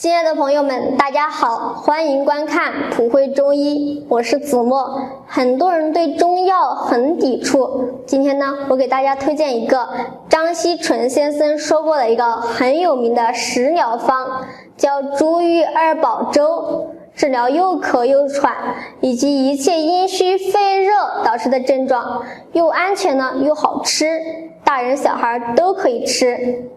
亲爱的朋友们，大家好，欢迎观看普惠中医，我是子墨。很多人对中药很抵触，今天呢，我给大家推荐一个张锡纯先生说过的一个很有名的食疗方，叫珠玉二宝粥，治疗又咳又喘以及一切阴虚肺热导致的症状，又安全呢又好吃，大人小孩都可以吃。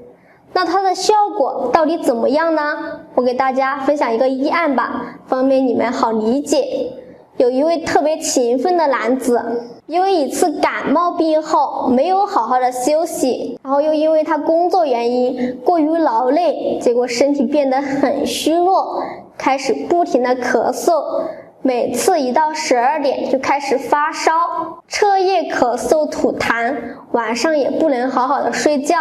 那它的效果到底怎么样呢？我给大家分享一个医案吧，方便你们好理解。有一位特别勤奋的男子，因为一次感冒病后没有好好的休息，然后又因为他工作原因过于劳累，结果身体变得很虚弱，开始不停的咳嗽，每次一到12点就开始发烧，彻夜咳嗽吐痰，晚上也不能好好的睡觉。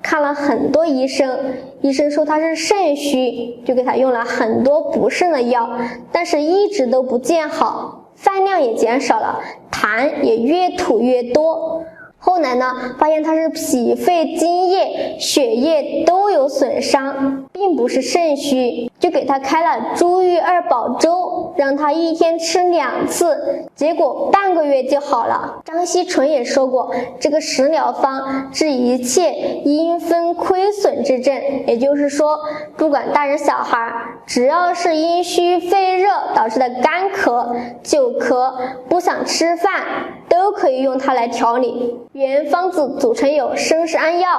看了很多医生，医生说他是肾虚，就给他用了很多补肾的药，但是一直都不见好，饭量也减少了，痰也越吐越多。后来呢，发现他是脾肺津液血液都有损伤，并不是肾虚，就给他开了珠玉二宝粥，让他一天吃2次，结果半个月就好了。张锡纯也说过，这个食疗方治一切阴分亏损之症，也就是说，不管大人小孩，只要是阴虚肺热导致的干咳、久咳、不想吃饭，都可以用它来调理。原方子组成有生石安药、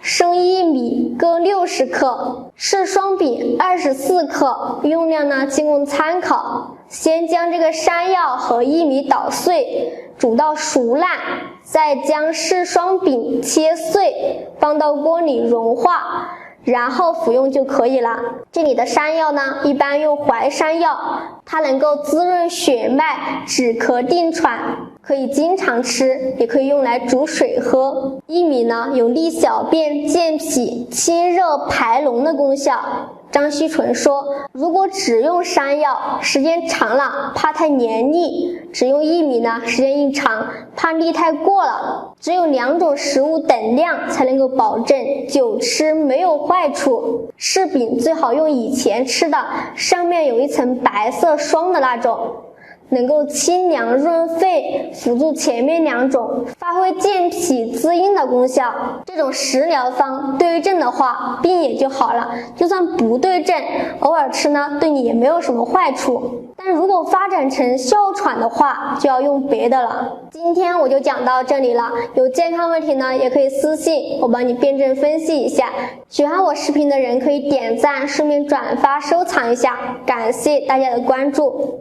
生薏米各60克、赤双饼24克，用量呢仅供参考。先将这个山药和薏米捣碎，煮到熟烂，再将赤双饼切碎，放到锅里融化，然后服用就可以了。这里的山药呢，一般用淮山药，它能够滋润血脉，止咳定喘，可以经常吃，也可以用来煮水喝。薏米呢，有利小便、健脾、清热排脓的功效。张锡纯说，如果只用山药，时间长了怕太黏腻，只用薏米呢，时间一长怕腻太过了。只有2种食物等量才能够保证久吃没有坏处。柿饼最好用以前吃的上面有一层白色霜的那种，能够清凉润肺，辅助前面2种，发挥健脾滋阴的功效。这种食疗方对症的话，病也就好了，就算不对症，偶尔吃呢，对你也没有什么坏处。但如果发展成哮喘的话，就要用别的了。今天我就讲到这里了，有健康问题呢，也可以私信我帮你辩证分析一下。喜欢我视频的人可以点赞，顺便转发收藏一下，感谢大家的关注。